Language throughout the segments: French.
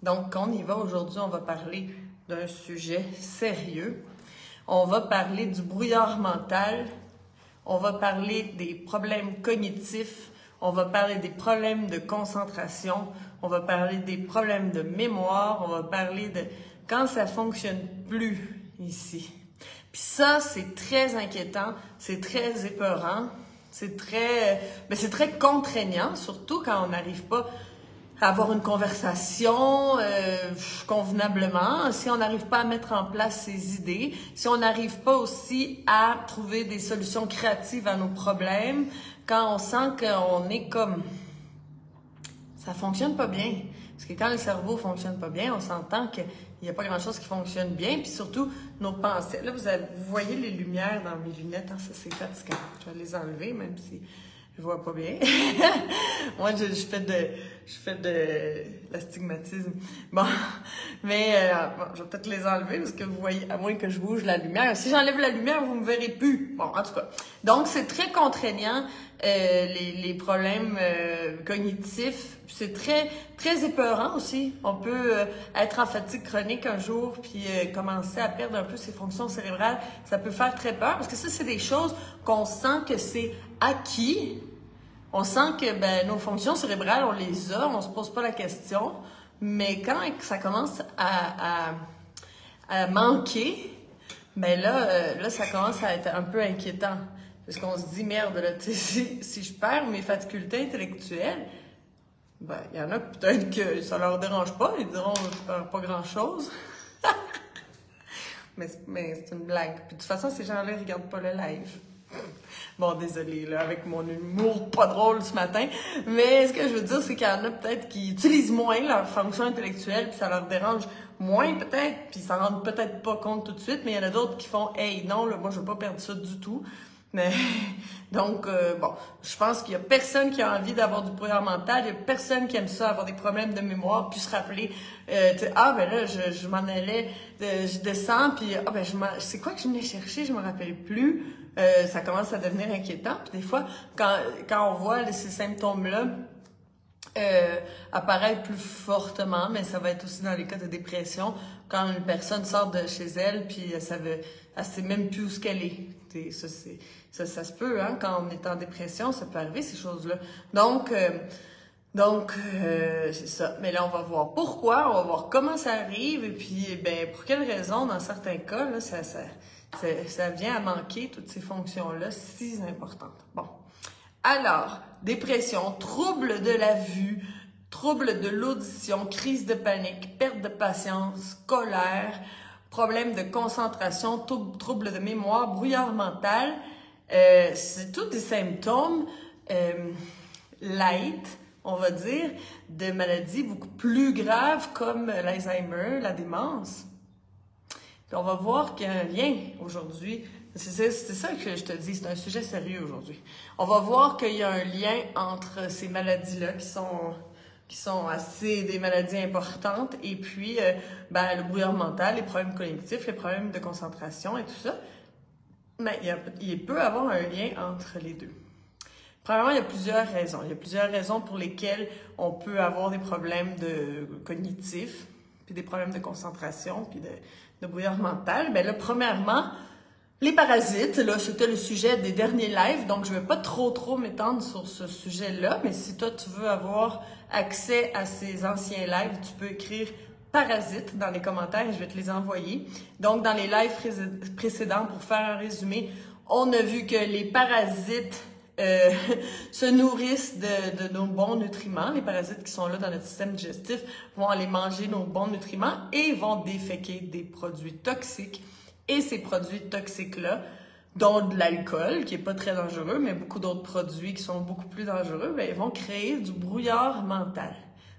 Donc, on y va aujourd'hui, on va parler d'un sujet sérieux. On va parler du brouillard mental, on va parler des problèmes cognitifs, on va parler des problèmes de concentration, on va parler des problèmes de mémoire, on va parler de quand ça fonctionne plus ici. Puis ça, c'est très inquiétant, c'est très épeurant, c'est très contraignant, surtout quand on n'arrive pas à avoir une conversation convenablement, si on n'arrive pas à mettre en place ses idées, si on n'arrive pas aussi à trouver des solutions créatives à nos problèmes, quand on sent qu'on est comme... ça fonctionne pas bien. Parce que quand le cerveau fonctionne pas bien, on s'entend qu'il n'y a pas grand-chose qui fonctionne bien, puis surtout nos pensées. Là, vous voyez les lumières dans mes lunettes, hein, ça c'est fatigant. Je vais les enlever, même si je vois pas bien. Moi, je fais de l'astigmatisme. Bon, mais bon, je vais peut-être les enlever parce que vous voyez, à moins que je bouge la lumière. Si j'enlève la lumière, vous me verrez plus. Bon, en tout cas. Donc, c'est très contraignant, les problèmes cognitifs. C'est très épeurant aussi. On peut être en fatigue chronique un jour puis commencer à perdre un peu ses fonctions cérébrales. Ça peut faire très peur parce que ça, c'est des choses qu'on sent que c'est acquis. On sent que nos fonctions cérébrales, on les a, on se pose pas la question. Mais quand ça commence à manquer, là, ça commence à être un peu inquiétant. Parce qu'on se dit, merde, là, si je perds mes facultés intellectuelles, il y en a peut-être que ça leur dérange pas, ils diront, je perds pas grand-chose. mais c'est une blague. Puis de toute façon, ces gens-là, ils regardent pas le live. Bon, désolé, là, avec mon humour pas drôle ce matin, mais ce que je veux dire, c'est qu'il y en a peut-être qui utilisent moins leur fonction intellectuelle, puis ça leur dérange moins peut-être, puis ils s'en rendent peut-être pas compte tout de suite, mais il y en a d'autres qui font « Hey, non, là, moi, je veux pas perdre ça du tout ». Mais donc, bon, je pense qu'il y a personne qui a envie d'avoir du brouillard mental, il y a personne qui aime ça, avoir des problèmes de mémoire, puis se rappeler, là, je m'en allais, je descends, puis c'est quoi que je venais chercher, je me rappelle plus. Ça commence à devenir inquiétant. Puis des fois, quand on voit ces symptômes-là apparaître plus fortement, mais ça va être aussi dans les cas de dépression, quand une personne sort de chez elle, puis elle sait même plus où ce qu'elle est. Ça se peut, hein, quand on est en dépression, ça peut arriver, ces choses-là. Donc, c'est ça. Mais là, on va voir pourquoi, on va voir comment ça arrive, et puis, pour quelles raisons, dans certains cas, là, ça vient à manquer toutes ces fonctions-là si importantes. Bon. Alors, dépression, trouble de la vue, trouble de l'audition, crise de panique, perte de patience, colère, problème de concentration, trouble de mémoire, brouillard mental. C'est tous des symptômes light, on va dire, de maladies beaucoup plus graves comme l'Alzheimer, la démence. Puis on va voir qu'il y a un lien aujourd'hui. C'est ça que je te dis, c'est un sujet sérieux aujourd'hui. On va voir qu'il y a un lien entre ces maladies-là qui sont assez des maladies importantes et puis le brouillard mental, les problèmes cognitifs, les problèmes de concentration et tout ça. Mais il peut y avoir un lien entre les deux. Premièrement, il y a plusieurs raisons. Il y a plusieurs raisons pour lesquelles on peut avoir des problèmes cognitifs, puis des problèmes de concentration, puis de brouillard mental. Là, premièrement, les parasites, là, c'était le sujet des derniers lives, donc je ne vais pas trop m'étendre sur ce sujet-là, mais si toi, tu veux avoir accès à ces anciens lives, tu peux écrire « parasites » dans les commentaires et je vais te les envoyer. Donc, dans les lives précédents, pour faire un résumé, on a vu que les parasites se nourrissent de nos bons nutriments. Les parasites qui sont là dans notre système digestif vont aller manger nos bons nutriments et vont déféquer des produits toxiques. Et ces produits toxiques-là, dont de l'alcool, qui est pas très dangereux, mais beaucoup d'autres produits qui sont beaucoup plus dangereux, ils vont créer du brouillard mental.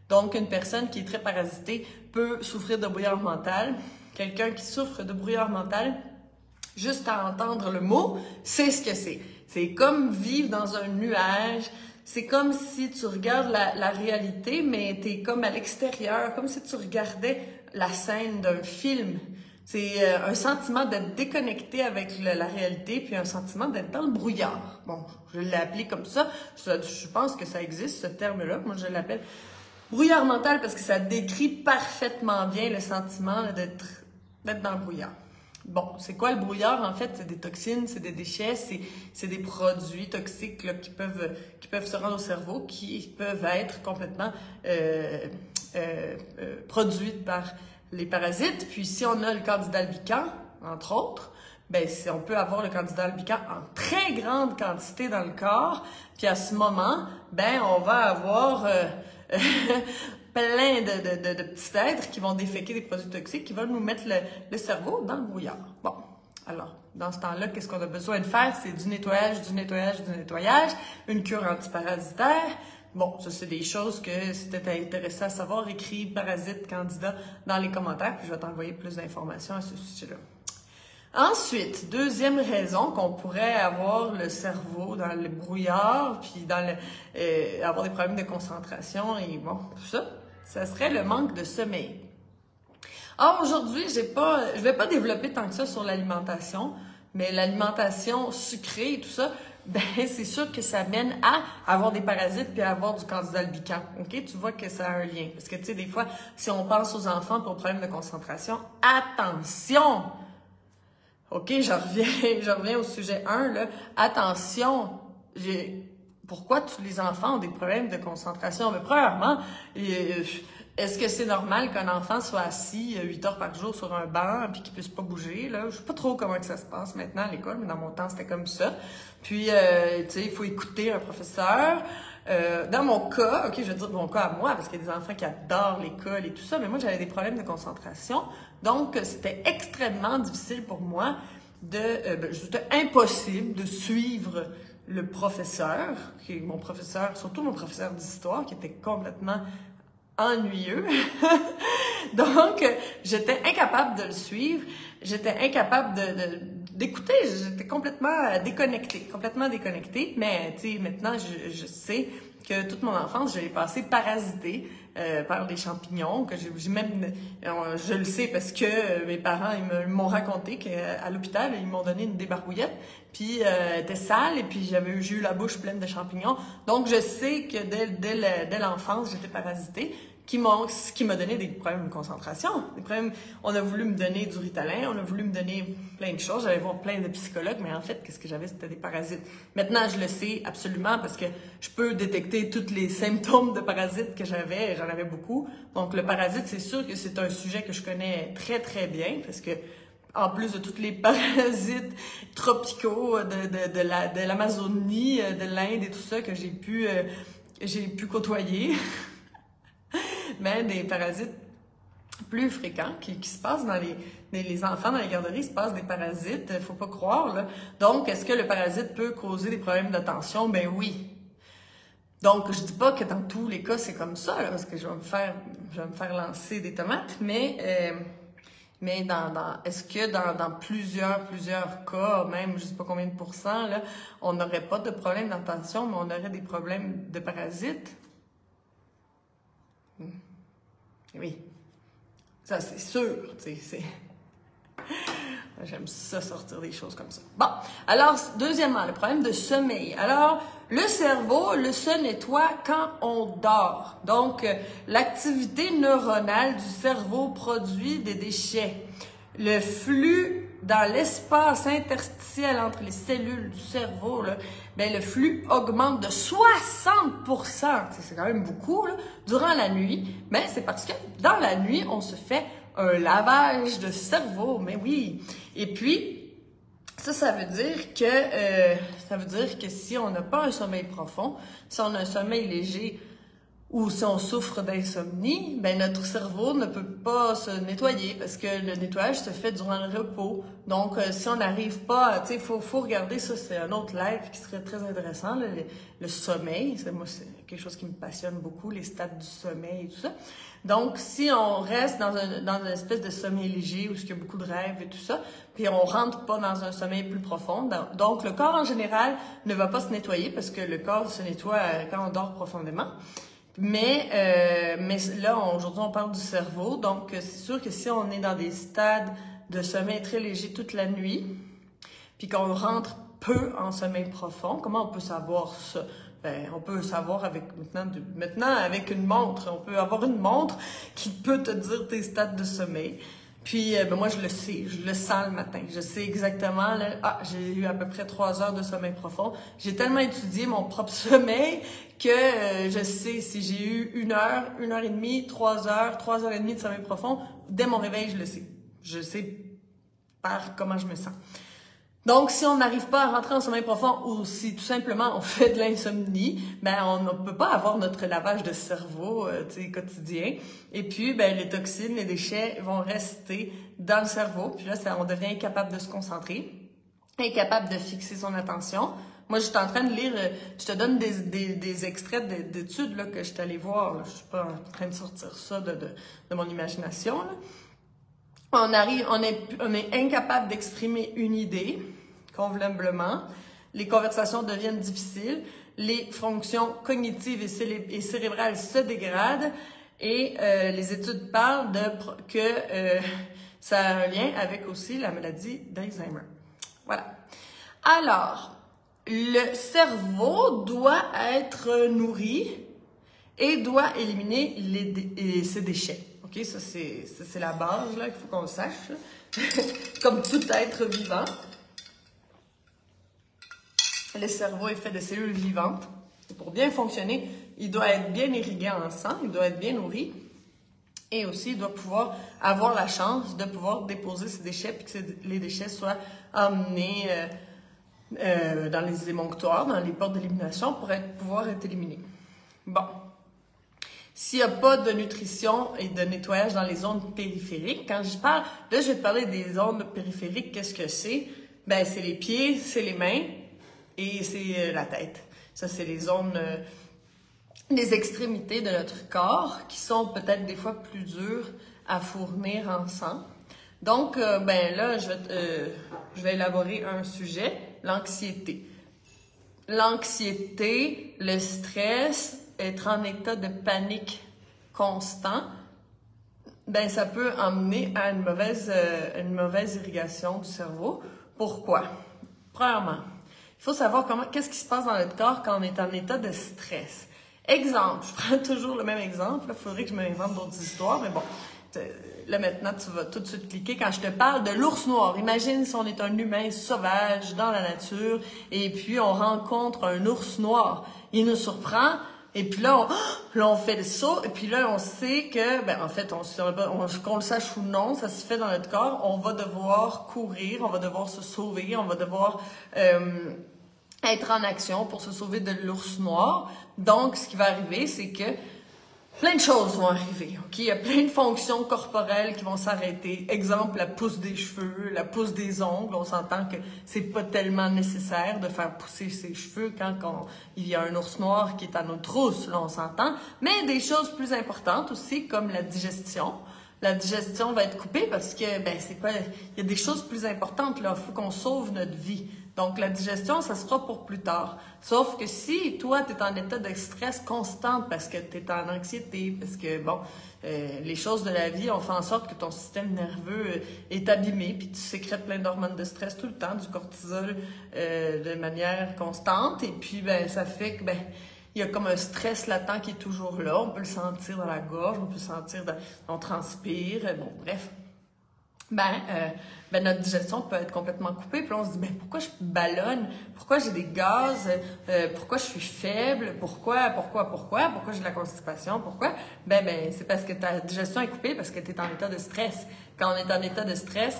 Donc, une personne qui est très parasitée peut souffrir de brouillard mental. Quelqu'un qui souffre de brouillard mental, juste à entendre le mot, c'est ce que c'est. C'est comme vivre dans un nuage. C'est comme si tu regardes la réalité, mais t'es comme à l'extérieur, comme si tu regardais la scène d'un film. C'est un sentiment d'être déconnecté avec la réalité, puis un sentiment d'être dans le brouillard. Bon, je l'ai appelé comme ça. Je pense que ça existe, ce terme-là. Moi, je l'appelle Brouillard mental parce que ça décrit parfaitement bien le sentiment d'être dans le brouillard. Bon, c'est quoi le brouillard? En fait, c'est des toxines, c'est des déchets, c'est des produits toxiques là, qui peuvent se rendre au cerveau, qui peuvent être complètement produits par les parasites. Puis si on a le candida albicans, entre autres, ben on peut avoir le candida albicans en très grande quantité dans le corps. Puis à ce moment, ben on va avoir plein de petits êtres qui vont déféquer des produits toxiques, qui vont nous mettre le cerveau dans le brouillard. Bon, alors, dans ce temps-là, qu'est-ce qu'on a besoin de faire? C'est du nettoyage, une cure antiparasitaire. Bon, ça, c'est des choses que si tu es intéressé à savoir, écris parasite, candida dans les commentaires, puis je vais t'envoyer plus d'informations à ce sujet-là. Ensuite, deuxième raison qu'on pourrait avoir le cerveau dans le brouillard, puis avoir des problèmes de concentration et bon, tout ça, ça serait le manque de sommeil. Or, aujourd'hui, je vais pas développer tant que ça sur l'alimentation, mais l'alimentation sucrée et tout ça, ben c'est sûr que ça mène à avoir des parasites puis à avoir du candida albicans. OK? Tu vois que ça a un lien. Parce que, tu sais, des fois, si on pense aux enfants pour problème de concentration, attention! OK, je reviens au sujet 1, là. Attention! Pourquoi tous les enfants ont des problèmes de concentration? Mais premièrement, est-ce que c'est normal qu'un enfant soit assis 8 heures par jour sur un banc puis qu'il puisse pas bouger, là? Je sais pas trop comment que ça se passe maintenant à l'école, mais dans mon temps, c'était comme ça. Puis, tu sais, il faut écouter un professeur. Dans mon cas, OK, je vais dire mon cas à moi, parce qu'il y a des enfants qui adorent l'école et tout ça, mais moi, j'avais des problèmes de concentration. Donc, c'était extrêmement difficile pour moi c'était impossible de suivre le professeur, qui est mon professeur, surtout mon professeur d'histoire, qui était complètement ennuyeux. Donc, j'étais incapable de le suivre. J'étais incapable d'écouter. J'étais complètement déconnectée. Mais, tu sais, maintenant, je sais que toute mon enfance, je l'ai passée parasitée par des champignons, que j'ai même, je le sais parce que mes parents, ils m'ont raconté qu'à l'hôpital, ils m'ont donné une débarbouillette, puis elle était sale, et puis j'ai eu la bouche pleine de champignons. Donc, je sais que dès l'enfance, j'étais parasitée, qui m'a donné des problèmes de concentration. On a voulu me donner du Ritalin, on a voulu me donner plein de choses. J'allais voir plein de psychologues, mais en fait, qu'est-ce que j'avais? C'était des parasites. Maintenant, je le sais absolument parce que je peux détecter tous les symptômes de parasites que j'avais. J'en avais beaucoup. Donc, le parasite, c'est sûr que c'est un sujet que je connais très, très bien parce que, en plus de tous les parasites tropicaux de l'Amazonie, de l'Inde et tout ça que j'ai pu côtoyer, mais des parasites plus fréquents qui se passent dans les enfants dans les garderies, il se passe des parasites, faut pas croire, là. Donc, est-ce que le parasite peut causer des problèmes d'attention? Ben oui. Donc, je dis pas que dans tous les cas, c'est comme ça, là, parce que je vais me faire lancer des tomates, mais est-ce que dans plusieurs cas, même je sais pas combien de pourcents, là, on n'aurait pas de problème d'attention, mais on aurait des problèmes de parasites? Oui, ça c'est sûr, tu sais, j'aime ça sortir des choses comme ça. Bon, alors, deuxièmement, le problème de sommeil. Alors, le cerveau, se nettoie quand on dort. Donc, l'activité neuronale du cerveau produit des déchets. Le flux dans l'espace interstitiel entre les cellules du cerveau, là, ben, le flux augmente de 60%. C'est quand même beaucoup, là, durant la nuit. Mais c'est parce que dans la nuit, on se fait un lavage de cerveau. Mais oui. Et puis, ça veut dire que si on n'a pas un sommeil profond, si on a un sommeil léger, ou si on souffre d'insomnie, ben notre cerveau ne peut pas se nettoyer parce que le nettoyage se fait durant le repos. Donc, si on n'arrive pas, tu sais, faut regarder ça, c'est un autre live qui serait très intéressant, le sommeil. Moi, c'est quelque chose qui me passionne beaucoup, les stades du sommeil et tout ça. Donc, si on reste dans une espèce de sommeil léger où il y a beaucoup de rêves et tout ça, puis on rentre pas dans un sommeil plus profond, donc le corps en général ne va pas se nettoyer parce que le corps se nettoie quand on dort profondément. Mais là, aujourd'hui, on parle du cerveau. Donc, c'est sûr que si on est dans des stades de sommeil très léger toute la nuit, puis qu'on rentre peu en sommeil profond, comment on peut savoir ça? Ben, on peut savoir avec maintenant avec une montre. On peut avoir une montre qui peut te dire tes stats de sommeil. Puis, ben moi, je le sais, je le sens le matin. Je sais exactement, là, j'ai eu à peu près 3 heures de sommeil profond. J'ai tellement étudié mon propre sommeil que je sais si j'ai eu 1 heure, 1 heure et demie, 3 heures, 3 heures et demie de sommeil profond. Dès mon réveil, je le sais. Je sais par comment je me sens. Donc, si on n'arrive pas à rentrer en sommeil profond ou si tout simplement on fait de l'insomnie, ben on ne peut pas avoir notre lavage de cerveau quotidien. Et puis, ben les toxines, les déchets vont rester dans le cerveau. Puis là, on devient incapable de se concentrer, incapable de fixer son attention. Moi, je suis en train de lire, je te donne des extraits d'études là, que je suis allée voir. Là. Je suis pas en train de sortir ça de mon imagination. Là. On est incapable d'exprimer une idée convenablement. Les conversations deviennent difficiles. Les fonctions cognitives et cérébrales se dégradent. Et les études parlent que ça a un lien avec aussi la maladie d'Alzheimer. Voilà. Alors, le cerveau doit être nourri et doit éliminer ses déchets. OK, ça c'est la base là qu'il faut qu'on le sache. Comme tout être vivant, le cerveau est fait de cellules vivantes. Et pour bien fonctionner, il doit être bien irrigué en sang, il doit être bien nourri. Et aussi, il doit pouvoir avoir la chance de pouvoir déposer ses déchets puis que les déchets soient emmenés dans les émonctoires, dans les portes d'élimination pour pouvoir être éliminés. Bon. S'il n'y a pas de nutrition et de nettoyage dans les zones périphériques, quand je parle, là, je vais te parler des zones périphériques, qu'est-ce que c'est? Ben, c'est les pieds, c'est les mains et c'est la tête. Ça, c'est les zones, des extrémités de notre corps qui sont peut-être des fois plus dures à fournir en sang. Donc, ben là, je vais élaborer un sujet, l'anxiété. L'anxiété, le stress, être en état de panique constant, ben ça peut emmener à une mauvaise irrigation du cerveau. Pourquoi? Premièrement, il faut savoir qu'est-ce qui se passe dans notre corps quand on est en état de stress. Exemple, je prends toujours le même exemple, il faudrait que je m'invente d'autres histoires, mais bon, là maintenant tu vas tout de suite cliquer quand je te parle de l'ours noir. Imagine si on est un humain sauvage dans la nature et puis on rencontre un ours noir. Il nous surprend. Et puis là, on fait le saut, et puis là, on sait que, ben en fait, qu'on le sache ou non, ça se fait dans notre corps, on va devoir courir, on va devoir se sauver, on va devoir être en action pour se sauver de l'ours noir. Donc, ce qui va arriver, c'est que plein de choses vont arriver, OK? Il y a plein de fonctions corporelles qui vont s'arrêter. Exemple, la pousse des cheveux, la pousse des ongles. On s'entend que c'est pas tellement nécessaire de faire pousser ses cheveux quand il y a un ours noir qui est à nos trousses, là, on s'entend. Mais des choses plus importantes aussi, comme la digestion. La digestion va être coupée parce que, ben, il y a des choses plus importantes, là. Il faut qu'on sauve notre vie. Donc, la digestion, ça sera pour plus tard. Sauf que si toi, tu es en état de stress constant parce que tu es en anxiété, parce que, bon, les choses de la vie ont fait en sorte que ton système nerveux est abîmé, puis tu sécrètes plein d'hormones de stress tout le temps, du cortisol de manière constante, et puis, ben, ça fait que, ben, il y a comme un stress latent qui est toujours là. On peut le sentir dans la gorge, on peut le sentir on transpire, bon, bref. Ben notre digestion peut être complètement coupée. Puis là, on se dit, ben pourquoi je ballonne? Pourquoi j'ai des gaz? Pourquoi je suis faible? Pourquoi j'ai de la constipation? Pourquoi? Ben c'est parce que ta digestion est coupée, parce que tu es en état de stress. Quand on est en état de stress,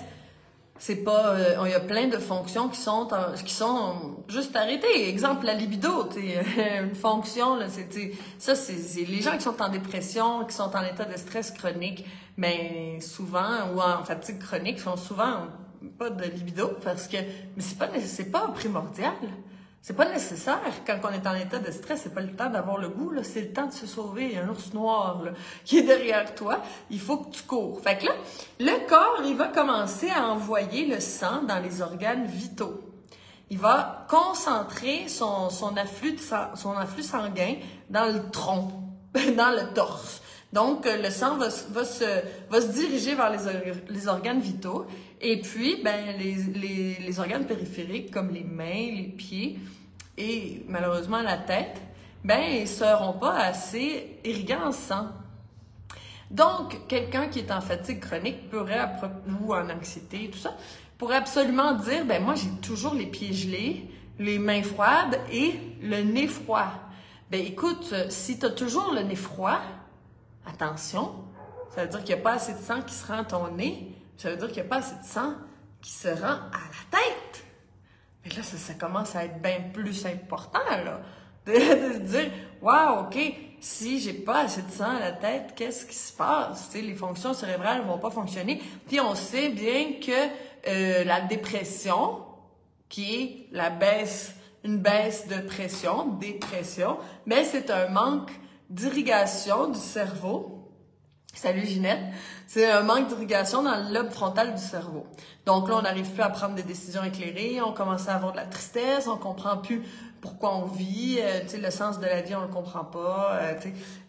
c'est pas, il y a plein de fonctions qui sont juste arrêtées. Exemple, la libido, une fonction, là, c'est les gens qui sont en dépression, qui sont en état de stress chronique, mais souvent, ou en fatigue chronique, font souvent pas de libido parce que, mais c'est pas primordial. C'est pas nécessaire. Quand on est en état de stress, c'est pas le temps d'avoir le goût, là. C'est le temps de se sauver. Il y a un ours noir, là, qui est derrière toi. Il faut que tu cours. Fait que là, le corps, il va commencer à envoyer le sang dans les organes vitaux. Il va concentrer son afflux sanguin dans le tronc, dans le torse. Donc, le sang va se diriger vers les organes vitaux. Et puis, ben, les organes périphériques, comme les mains, les pieds et malheureusement la tête, ben ils ne seront pas assez irriguants en sang. Donc, quelqu'un qui est en fatigue chronique ou en anxiété, tout ça, pourrait absolument dire, ben moi j'ai toujours les pieds gelés, les mains froides et le nez froid. Ben écoute, si tu as toujours le nez froid, attention, ça veut dire qu'il n'y a pas assez de sang qui se rend à ton nez, ça veut dire qu'il n'y a pas assez de sang qui se rend à la tête. Et là, ça commence à être bien plus important, là, de se dire, wow, OK, si j'ai pas assez de sang à la tête, qu'est-ce qui se passe? T'sais, les fonctions cérébrales ne vont pas fonctionner. Puis on sait bien que la dépression, qui est une baisse de pression, dépression, mais c'est un manque d'irrigation du cerveau. Salut Ginette. C'est un manque d'irrigation dans le lobe frontal du cerveau. Donc là, on n'arrive plus à prendre des décisions éclairées, on commence à avoir de la tristesse, on comprend plus pourquoi on vit, le sens de la vie, on le comprend pas.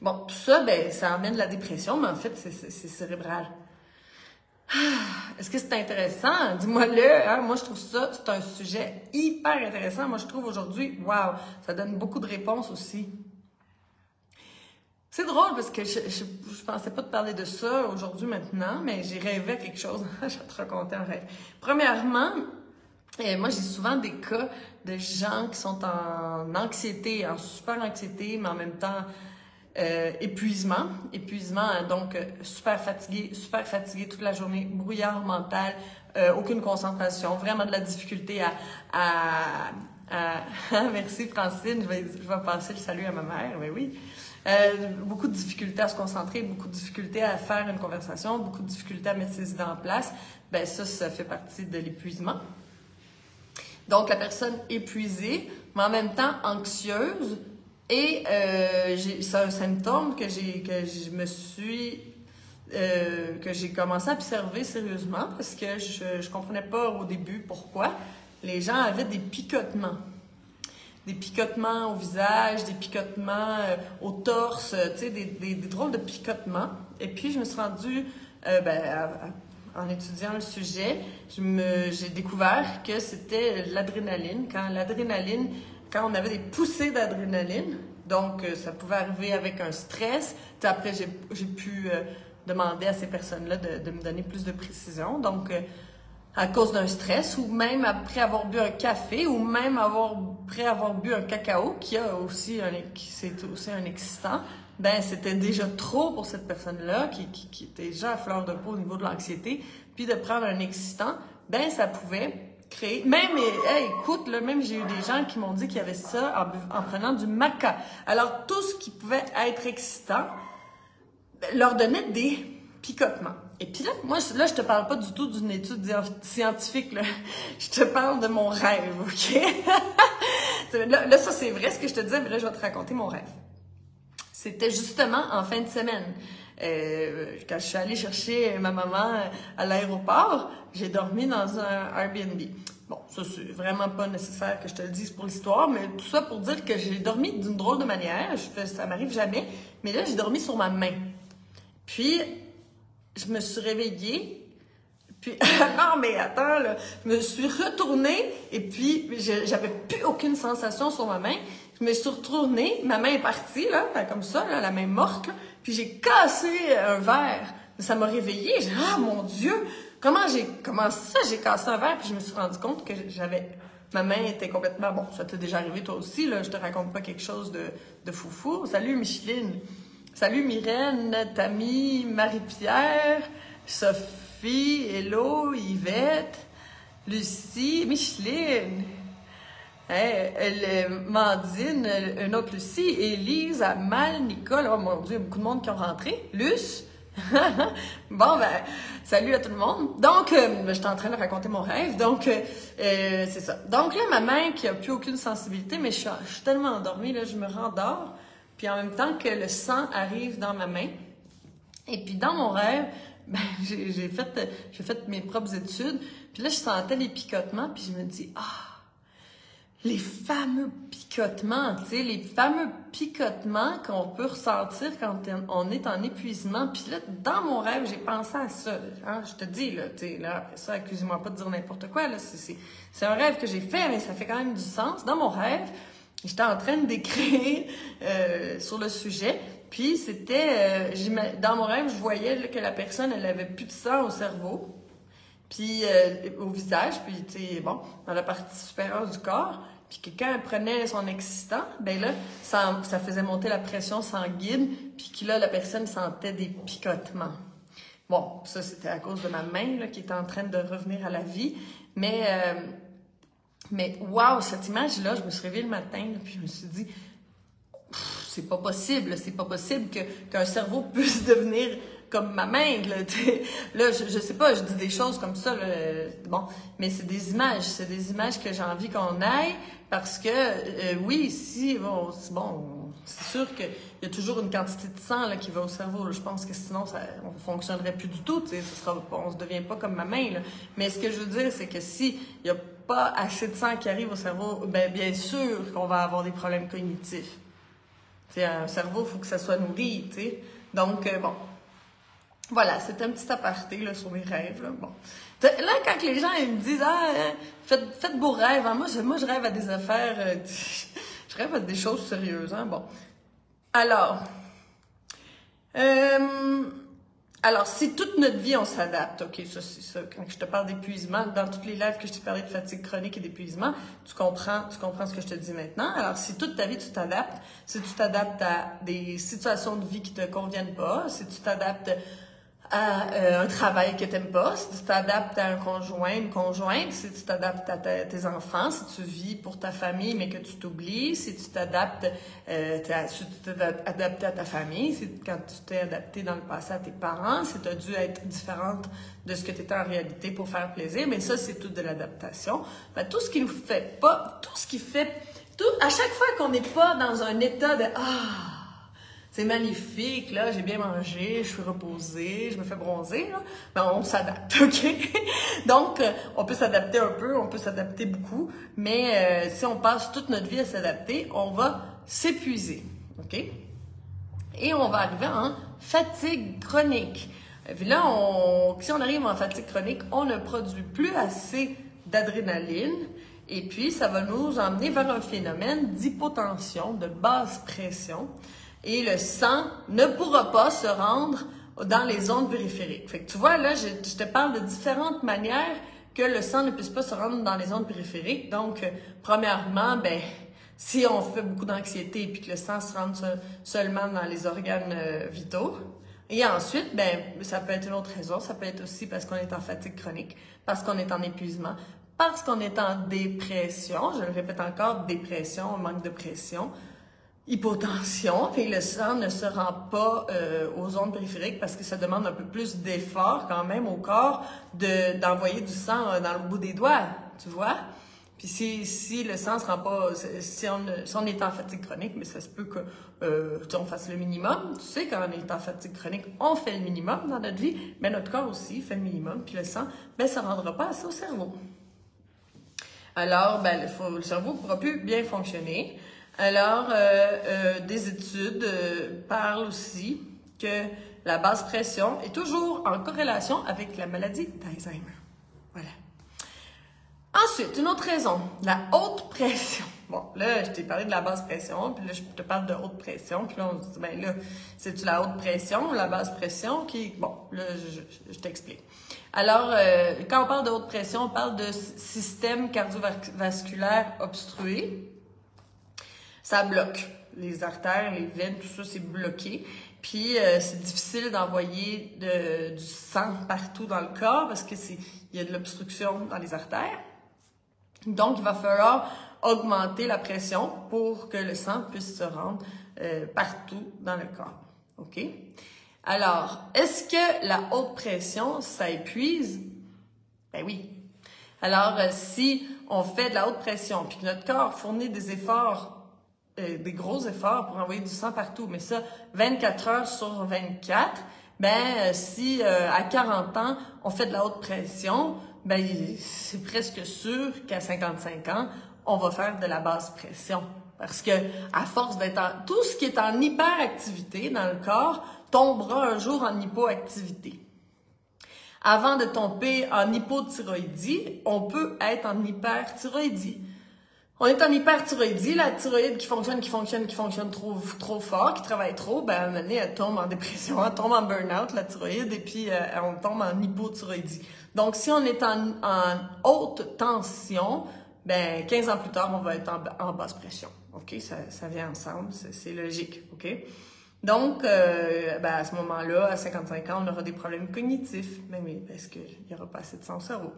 Bon, tout ça, ben, ça amène de la dépression, mais en fait, c'est cérébral. Est-ce que c'est intéressant? Dis-moi-le. Hein? Moi, je trouve ça, c'est un sujet hyper intéressant. Moi, je trouve aujourd'hui, wow, ça donne beaucoup de réponses aussi. C'est drôle parce que je pensais pas te parler de ça aujourd'hui maintenant, mais j'ai rêvé à quelque chose. Je vais te raconter un rêve. Premièrement, moi j'ai souvent des cas de gens qui sont en anxiété, en super anxiété, mais en même temps épuisement, donc super fatigué toute la journée, brouillard mental, aucune concentration, vraiment de la difficulté merci Francine, je vais passer le salut à ma mère, mais oui. Beaucoup de difficultés à se concentrer, beaucoup de difficultés à faire une conversation, beaucoup de difficultés à mettre ses idées en place. Ben ça fait partie de l'épuisement. Donc, la personne épuisée, mais en même temps anxieuse, et c'est un symptôme que j'ai commencé à observer sérieusement parce que je comprenais pas au début pourquoi les gens avaient des picotements. Des picotements au visage, des picotements au torse, tu sais, des drôles de picotements. Et puis, je me suis rendue, en étudiant le sujet, j'ai découvert que c'était l'adrénaline. Quand on avait des poussées d'adrénaline, donc ça pouvait arriver avec un stress. Puis après, j'ai pu demander à ces personnes-là de me donner plus de précision. Donc, à cause d'un stress, ou même après avoir bu un café, ou même après avoir bu un cacao, qui c'est aussi un excitant, ben c'était déjà trop pour cette personne-là, qui était déjà à fleur de peau au niveau de l'anxiété, puis de prendre un excitant, ben ça pouvait créer... écoute, là, même j'ai eu des gens qui m'ont dit qu'il y avait ça en prenant du maca. Alors, tout ce qui pouvait être excitant leur donnait des picotements. Et puis là, je te parle pas du tout d'une étude scientifique, là. Je te parle de mon rêve, OK? là, ça, c'est vrai ce que je te disais, mais là, je vais te raconter mon rêve. C'était justement en fin de semaine. Quand je suis allée chercher ma maman à l'aéroport, j'ai dormi dans un Airbnb. Bon, ça, c'est vraiment pas nécessaire que je te le dise pour l'histoire, mais tout ça pour dire que j'ai dormi d'une drôle de manière. Ça m'arrive jamais, mais là, j'ai dormi sur ma main. Puis, je me suis réveillée, puis, non mais attends, là, je me suis retournée, et puis j'avais plus aucune sensation sur ma main. Je me suis retournée, ma main est partie, là, comme ça, là, la main morte, là, puis j'ai cassé un verre. Ça m'a réveillée, j'ai dit, ah mon Dieu, comment ça, j'ai cassé un verre, puis je me suis rendu compte que ma main était complètement, bon, ça t'est déjà arrivé toi aussi, là, je te raconte pas quelque chose de foufou. Salut Micheline. Salut Myrène, Tammy, Marie-Pierre, Sophie, Hello, Yvette, Lucie, Micheline, Mandine, une autre Lucie, Élise, Amal, Nicole, oh mon Dieu, il y a beaucoup de monde qui ont rentré, Luce. Bon, ben, salut à tout le monde. Donc, j'étais en train de raconter mon rêve, donc c'est ça. Donc là, ma main qui a plus aucune sensibilité, mais je suis tellement endormie, là, je me rendors. Puis en même temps que le sang arrive dans ma main. Et puis dans mon rêve, ben, j'ai fait mes propres études. Puis là, je sentais les picotements. Puis je me dis, les fameux picotements, tu sais, les fameux picotements qu'on peut ressentir quand on est en épuisement. Puis là, dans mon rêve, j'ai pensé à ça. Hein, je te dis, là, tu sais, là, après ça, accusez-moi pas de dire n'importe quoi. Là, c'est un rêve que j'ai fait, mais ça fait quand même du sens. Dans mon rêve, j'étais en train d'écrire sur le sujet, puis c'était, dans mon rêve, je voyais là, que la personne, elle avait plus de sang au cerveau, puis au visage, puis tu sais, bon, dans la partie supérieure du corps, puis que quand elle prenait son excitant, ben là, ça faisait monter la pression sanguine, puis que là, la personne sentait des picotements. Bon, ça, c'était à cause de ma main, là, qui était en train de revenir à la vie, mais wow, cette image-là, je me suis réveillée le matin, là, puis je me suis dit, c'est pas possible qu'un cerveau puisse devenir comme ma main, là, là je sais pas, je dis des choses comme ça, là, bon, mais c'est des images que j'ai envie qu'on aille, parce que, oui, si, bon, c'est sûr qu'il y a toujours une quantité de sang là, qui va au cerveau, là. Je pense que sinon, on ne fonctionnerait plus du tout, on se devient pas comme ma main, là. Mais ce que je veux dire, c'est que si il y a pas assez de sang qui arrive au cerveau, ben, bien sûr qu'on va avoir des problèmes cognitifs. T'sais, un cerveau, il faut que ça soit nourri, tu sais. Donc, bon. Voilà, c'est un petit aparté là, sur mes rêves. Là, bon. Là, quand les gens ils me disent « Ah, faites beaux rêves hein? », moi, je rêve à des affaires... je rêve à des choses sérieuses. Hein? Bon. Alors, si toute notre vie, on s'adapte, OK, ça, c'est ça. Quand je te parle d'épuisement, dans tous les lives que je t'ai parlé de fatigue chronique et d'épuisement, tu comprends ce que je te dis maintenant. Alors, si toute ta vie, tu t'adaptes, si tu t'adaptes à des situations de vie qui te conviennent pas, si tu t'adaptes à un travail que t'aimes pas, si tu t'adaptes à un conjoint, une conjointe, si tu t'adaptes à tes enfants, si tu vis pour ta famille mais que tu t'oublies, si tu t'adaptes adapté à ta famille, si quand tu t'es adapté dans le passé à tes parents, si tu as dû être différente de ce que tu étais en réalité pour faire plaisir, mais ça c'est tout de l'adaptation. Ben, tout ce qui nous fait pas, à chaque fois qu'on n'est pas dans un état de c'est magnifique, là, j'ai bien mangé, je suis reposée, je me fais bronzer, là. Ben, on s'adapte, OK? Donc, on peut s'adapter un peu, on peut s'adapter beaucoup, mais si on passe toute notre vie à s'adapter, on va s'épuiser, OK? Et on va arriver en fatigue chronique. Et puis là, si on arrive en fatigue chronique, on ne produit plus assez d'adrénaline, et puis ça va nous emmener vers un phénomène d'hypotension, de basse pression, et le sang ne pourra pas se rendre dans les zones périphériques. Fait que tu vois, là, je te parle de différentes manières que le sang ne puisse pas se rendre dans les zones périphériques. Donc, premièrement, ben, si on fait beaucoup d'anxiété et puis que le sang se rende seulement dans les organes vitaux. Et ensuite, ben, ça peut être une autre raison. Ça peut être aussi parce qu'on est en fatigue chronique, parce qu'on est en épuisement, parce qu'on est en dépression. Je le répète encore, dépression, manque de pression. Hypotension, et le sang ne se rend pas aux zones périphériques parce que ça demande un peu plus d'effort quand même au corps d'envoyer du sang dans le bout des doigts, tu vois? Puis si le sang se rend pas, si on est en fatigue chronique, mais ça se peut que on fasse le minimum. Tu sais, quand on est en fatigue chronique, on fait le minimum dans notre vie, mais notre corps aussi fait le minimum, puis le sang, ben ça ne rendra pas assez au cerveau. Alors, ben le cerveau ne pourra plus bien fonctionner. Alors, des études parlent aussi que la basse pression est toujours en corrélation avec la maladie d'Alzheimer. Voilà. Ensuite, une autre raison, la haute pression. Bon, là, je t'ai parlé de la basse pression, puis là, je te parle de haute pression, puis là, on se dit, ben là, c'est-tu la haute pression ou la basse pression qui... Bon, là, je t'explique. Alors, quand on parle de haute pression, on parle de système cardiovasculaire obstrué. Ça bloque. Les artères, les veines, tout ça, c'est bloqué. Puis, c'est difficile d'envoyer du sang partout dans le corps parce qu'il y a de l'obstruction dans les artères. Donc, il va falloir augmenter la pression pour que le sang puisse se rendre partout dans le corps. OK? Alors, est-ce que la haute pression, ça épuise? Ben oui. Alors, si on fait de la haute pression puis que notre corps fournit des efforts, des gros efforts pour envoyer du sang partout, mais ça, 24 heures sur 24, ben si à 40 ans, on fait de la haute pression, ben c'est presque sûr qu'à 55 ans, on va faire de la basse pression. Parce que à force d'être tout ce qui est en hyperactivité dans le corps tombera un jour en hypoactivité. Avant de tomber en hypothyroïdie, on peut être en hyperthyroïdie. On est en hyperthyroïdie, la thyroïde qui fonctionne trop fort, qui travaille trop, ben, à un moment donné, elle tombe en dépression, elle tombe en burn-out, la thyroïde, et puis on tombe en hypothyroïdie. Donc, si on est en haute tension, ben, 15 ans plus tard, on va être en basse pression. OK? Ça vient ensemble, c'est logique. OK? Donc, ben, à ce moment-là, à 55 ans, on aura des problèmes cognitifs. Ben oui, parce qu'il n'y aura pas assez de sang au cerveau.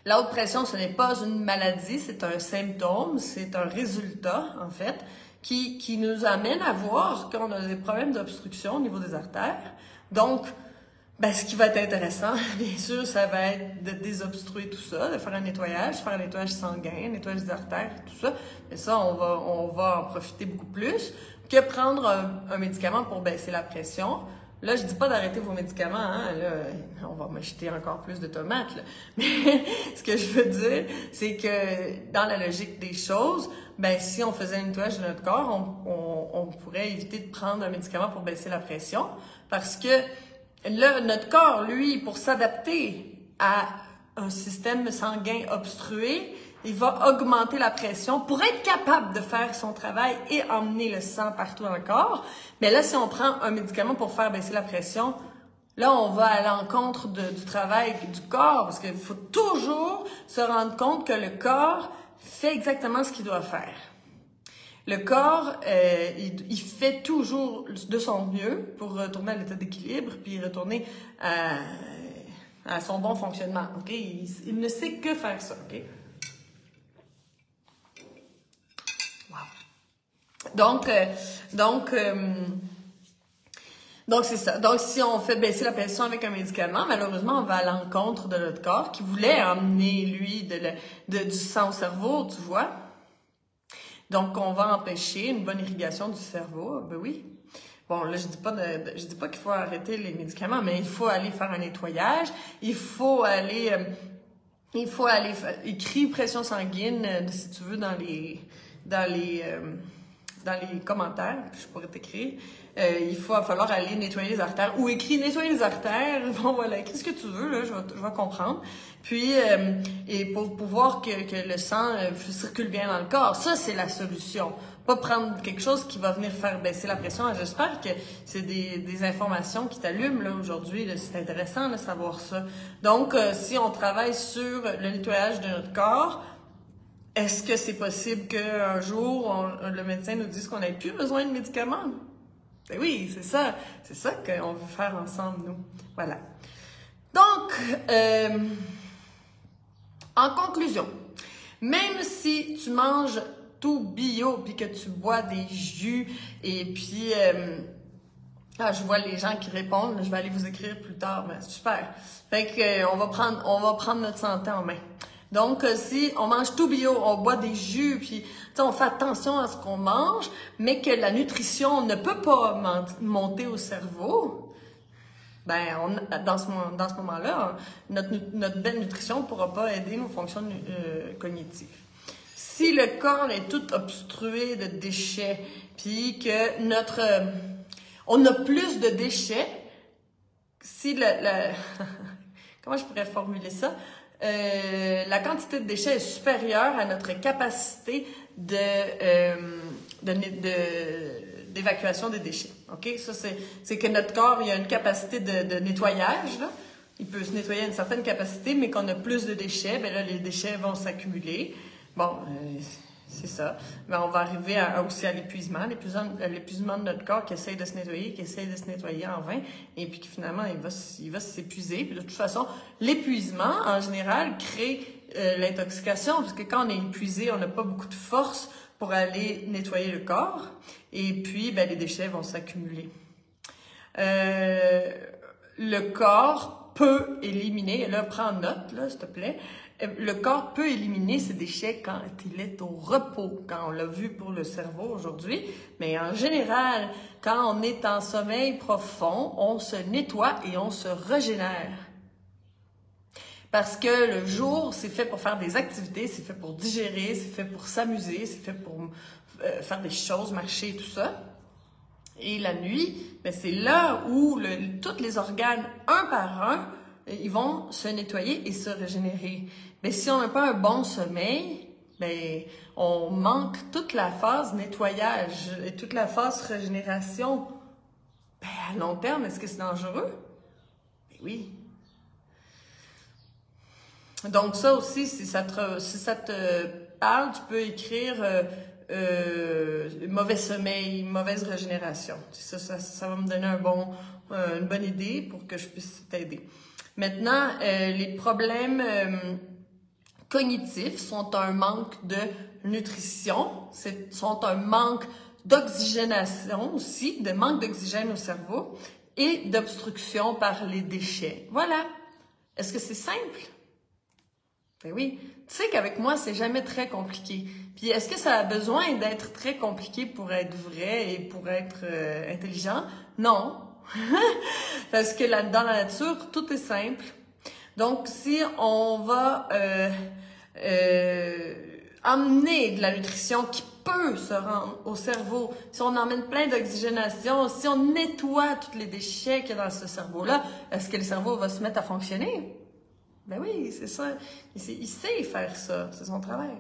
La haute pression, ce n'est pas une maladie, c'est un symptôme, c'est un résultat, en fait, qui nous amène à voir qu'on a des problèmes d'obstruction au niveau des artères. Donc, ben, ce qui va être intéressant, bien sûr, ça va être de désobstruer tout ça, de faire un nettoyage sanguin, un nettoyage des artères, tout ça. Mais ça, on va en profiter beaucoup plus que prendre un médicament pour baisser la pression. Là, je dis pas d'arrêter vos médicaments, hein. Là, on va m'acheter encore plus de tomates, là. Mais ce que je veux dire, c'est que dans la logique des choses, ben, si on faisait un nettoyage de notre corps, on pourrait éviter de prendre un médicament pour baisser la pression. Parce que là, notre corps, lui, pour s'adapter à un système sanguin obstrué, il va augmenter la pression pour être capable de faire son travail et emmener le sang partout dans le corps. Mais là, si on prend un médicament pour faire baisser la pression, là, on va à l'encontre du travail du corps, parce qu'il faut toujours se rendre compte que le corps fait exactement ce qu'il doit faire. Le corps, il fait toujours de son mieux pour retourner à l'état d'équilibre, puis retourner à son bon fonctionnement. Ok, il ne sait que faire ça. Ok. Wow. Donc c'est ça. Donc si on fait baisser la pression avec un médicament, malheureusement on va à l'encontre de notre corps qui voulait emmener lui du sang au cerveau, tu vois. Donc, on va empêcher une bonne irrigation du cerveau. Ben oui. Bon, là, je dis pas qu'il faut arrêter les médicaments, mais il faut aller faire un nettoyage. Il faut aller écrire pression sanguine, si tu veux, dans les commentaires. Je pourrais t'écrire. Il va falloir aller nettoyer les artères ou écrire nettoyer les artères. Bon, voilà, écris ce que tu veux, là, je vais comprendre. Puis, et pour pouvoir que le sang circule bien dans le corps, ça, c'est la solution. Pas prendre quelque chose qui va venir faire baisser la pression. J'espère que c'est des informations qui t'allument là aujourd'hui. C'est intéressant de savoir ça. Donc, si on travaille sur le nettoyage de notre corps, est-ce que c'est possible qu'un jour, le médecin nous dise qu'on n'ait plus besoin de médicaments? Ben oui, c'est ça. C'est ça qu'on veut faire ensemble, nous. Voilà. Donc, en conclusion, même si tu manges tout bio, puis que tu bois des jus, et puis, je vois les gens qui répondent, je vais aller vous écrire plus tard, ben super. Fait que, on va prendre notre santé en main. Donc, si on mange tout bio, on boit des jus, puis on fait attention à ce qu'on mange, mais que la nutrition ne peut pas monter au cerveau, ben, dans ce moment-là, notre belle nutrition ne pourra pas aider nos fonctions cognitives. Si le corps est tout obstrué de déchets, puis que on a plus de déchets, si comment je pourrais formuler ça? La quantité de déchets est supérieure à notre capacité d'évacuation des déchets. OK? Ça, c'est que notre corps, il a une capacité de nettoyage, là. Il peut se nettoyer à une certaine capacité, mais qu'on a plus de déchets, bien là, les déchets vont s'accumuler. Bon, c'est ça. Mais on va arriver aussi à l'épuisement de notre corps qui essaye de se nettoyer, en vain, et puis qui finalement, il va s'épuiser. Puis de toute façon, l'épuisement, en général, crée l'intoxication, parce que quand on est épuisé, on n'a pas beaucoup de force pour aller nettoyer le corps, et puis ben, les déchets vont s'accumuler. Le corps peut éliminer, et là, prends note, là, s'il te plaît, le corps peut éliminer ces déchets quand il est au repos, quand on l'a vu pour le cerveau aujourd'hui, mais en général, quand on est en sommeil profond, on se nettoie et on se régénère. Parce que le jour, c'est fait pour faire des activités, c'est fait pour digérer, c'est fait pour s'amuser, c'est fait pour faire des choses, marcher, tout ça. Et la nuit, ben c'est là où tous les organes, un par un, ils vont se nettoyer et se régénérer. Mais si on n'a pas un bon sommeil, Ben, on manque toute la phase nettoyage et toute la phase régénération. Ben, à long terme, est-ce que c'est dangereux? Ben oui. Donc ça aussi, si ça te parle, tu peux écrire mauvais sommeil, mauvaise régénération. Ça va me donner une bonne idée pour que je puisse t'aider. Maintenant, les problèmes cognitifs sont un manque de nutrition, sont un manque d'oxygénation aussi, de manque d'oxygène au cerveau et d'obstruction par les déchets. Voilà. Est-ce que c'est simple? Ben oui. Tu sais qu'avec moi, c'est jamais très compliqué. Puis est-ce que ça a besoin d'être très compliqué pour être vrai et pour être intelligent? Non. Parce que dans la nature, tout est simple. Donc, si on va amener de la nutrition qui peut se rendre au cerveau, si on emmène plein d'oxygénation, si on nettoie tous les déchets qu'il y a dans ce cerveau-là, est-ce que le cerveau va se mettre à fonctionner? Ben oui, c'est ça. Il sait faire ça. C'est son travail.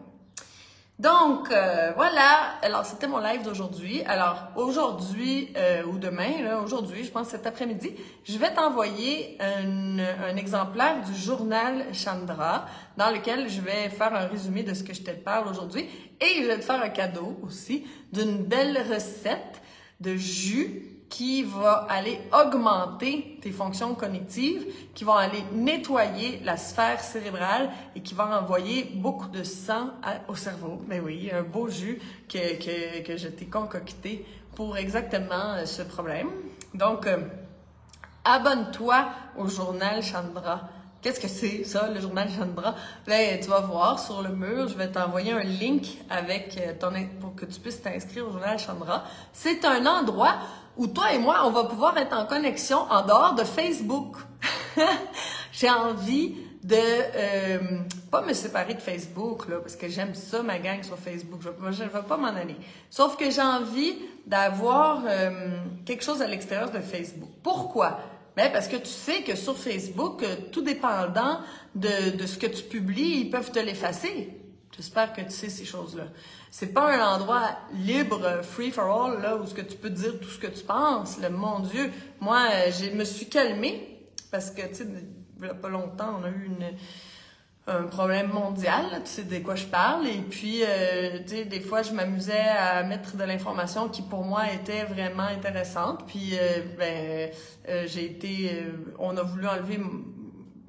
Donc, voilà. Alors, c'était mon live d'aujourd'hui. Alors, aujourd'hui ou demain, là, aujourd'hui, je pense cet après-midi, je vais t'envoyer un exemplaire du journal Chandra dans lequel je vais faire un résumé de ce que je te parle aujourd'hui et je vais te faire un cadeau aussi d'une belle recette de jus qui va aller augmenter tes fonctions cognitives, qui vont aller nettoyer la sphère cérébrale et qui va envoyer beaucoup de sang au cerveau. Mais oui, un beau jus que je t'ai concocté pour exactement ce problème. Donc, abonne-toi au journal Chandra. Qu'est-ce que c'est, ça, le journal Chandra? Ben, tu vas voir sur le mur, je vais t'envoyer un link avec pour que tu puisses t'inscrire au journal Chandra. C'est un endroit où toi et moi, on va pouvoir être en connexion en dehors de Facebook. J'ai envie de pas me séparer de Facebook, là, parce que j'aime ça, ma gang sur Facebook. Je ne vais pas m'en aller. Sauf que j'ai envie d'avoir quelque chose à l'extérieur de Facebook. Pourquoi? Ben parce que tu sais que sur Facebook, tout dépendant de ce que tu publies, ils peuvent te l'effacer. J'espère que tu sais ces choses-là. C'est pas un endroit libre, free for all, là, où ce que tu peux dire tout ce que tu penses. Là, mon Dieu, moi, je me suis calmée parce que, tu sais, il y a pas longtemps, on a eu un problème mondial, là, tu sais de quoi je parle. Et puis, tu sais, des fois, je m'amusais à mettre de l'information qui, pour moi, était vraiment intéressante. Puis, on a voulu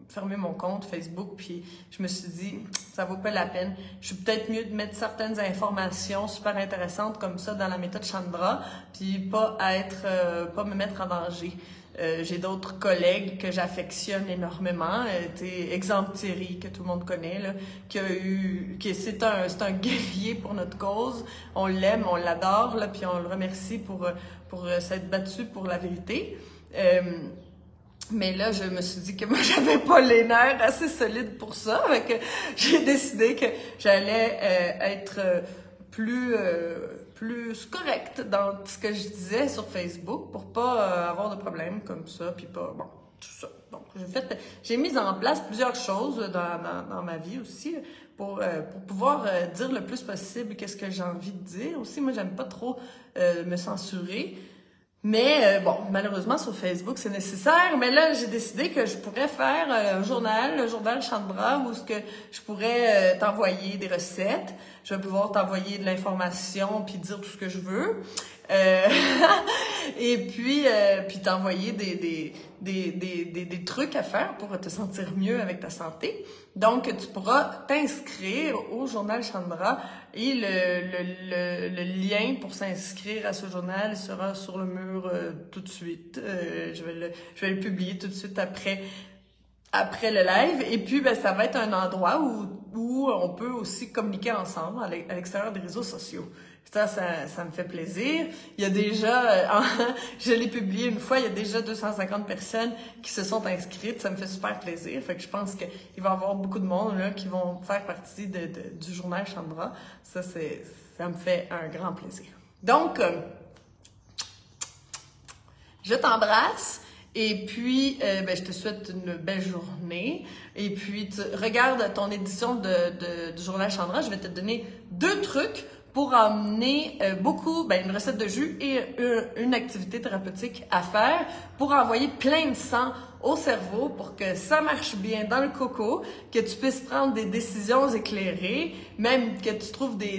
fermer mon compte Facebook, puis je me suis dit, ça vaut pas la peine. Je suis peut-être mieux de mettre certaines informations super intéressantes comme ça dans la méthode Chandra, puis pas me mettre en danger. J'ai d'autres collègues que j'affectionne énormément. Exemple Thierry, que tout le monde connaît, là, c'est un guerrier pour notre cause. On l'aime, on l'adore, là, puis on le remercie pour s'être battu pour la vérité. Mais là, je me suis dit que moi, j'avais pas les nerfs assez solides pour ça. Fait que j'ai décidé que j'allais être plus correcte dans ce que je disais sur Facebook pour pas avoir de problèmes comme ça, puis pas, bon, tout ça. Donc, j'ai mis en place plusieurs choses dans ma vie aussi pour pouvoir dire le plus possible qu'est-ce que j'ai envie de dire. Aussi, moi, j'aime pas trop me censurer. Mais bon, malheureusement, sur Facebook, c'est nécessaire. Mais là, j'ai décidé que je pourrais faire le journal Chandra, où ce que je pourrais t'envoyer des recettes. Je vais pouvoir t'envoyer de l'information puis dire tout ce que je veux. Et puis t'envoyer des trucs à faire pour te sentir mieux avec ta santé. Donc, tu pourras t'inscrire au journal Chandra et le lien pour s'inscrire à ce journal sera sur le mur tout de suite. Je vais le publier tout de suite après le live. Et puis, ben, ça va être un endroit où on peut aussi communiquer ensemble à l'extérieur des réseaux sociaux. Ça me fait plaisir. Il y a déjà, je l'ai publié une fois, il y a déjà 250 personnes qui se sont inscrites. Ça me fait super plaisir. Fait que je pense qu'il va y avoir beaucoup de monde là qui vont faire partie du journal Chandra. Ça me fait un grand plaisir. Donc, je t'embrasse Et puis, je te souhaite une belle journée. Et puis, regarde ton édition du Journal Chandra. Je vais te donner 2 trucs pour amener une recette de jus et une activité thérapeutique à faire pour envoyer plein de sang au cerveau pour que ça marche bien dans le coco, que tu puisses prendre des décisions éclairées, même que tu trouves que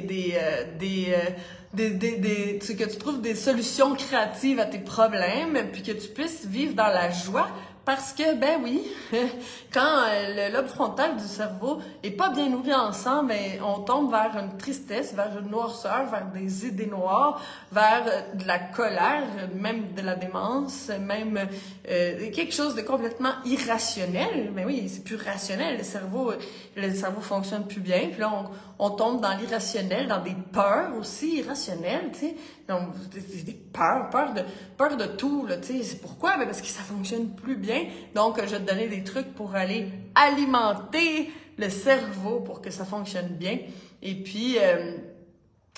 tu trouves des solutions créatives à tes problèmes, puis que tu puisses vivre dans la joie. Parce que, quand le lobe frontal du cerveau est pas bien nourri ensemble, on tombe vers une tristesse, vers une noirceur, vers des idées noires, vers de la colère, même de la démence, même quelque chose de complètement irrationnel. Mais oui, c'est plus rationnel. Le cerveau fonctionne plus bien. Puis là, on tombe dans l'irrationnel, dans des peurs aussi irrationnelles, tu sais. Donc, des peur de tout, là, tu sais. C'est pourquoi? Parce que ça fonctionne plus bien. Donc, je vais te donner des trucs pour aller alimenter le cerveau pour que ça fonctionne bien. Et puis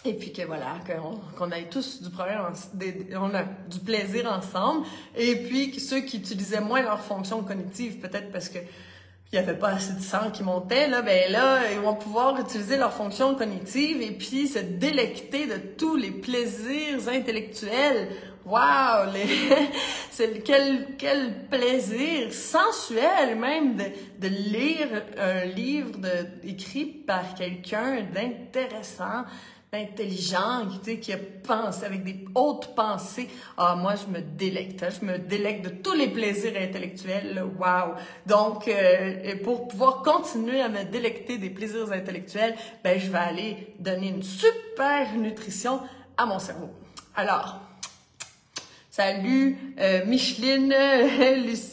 que voilà, qu'on ait tous on a du plaisir ensemble. Et puis, que ceux qui utilisaient moins leur fonction cognitive, peut-être parce que il n'y avait pas assez de sang qui montait, là, ils vont pouvoir utiliser leur fonction cognitive et puis se délecter de tous les plaisirs intellectuels. Wow! Quel plaisir sensuel même de lire un livre écrit par quelqu'un d'intéressant, d'intelligent, qui a pensé avec des hautes pensées. Ah, moi, je me délecte. Je me délecte de tous les plaisirs intellectuels. Là. Wow! Donc, pour pouvoir continuer à me délecter des plaisirs intellectuels, je vais aller donner une super nutrition à mon cerveau. Alors, salut Micheline, Lucie.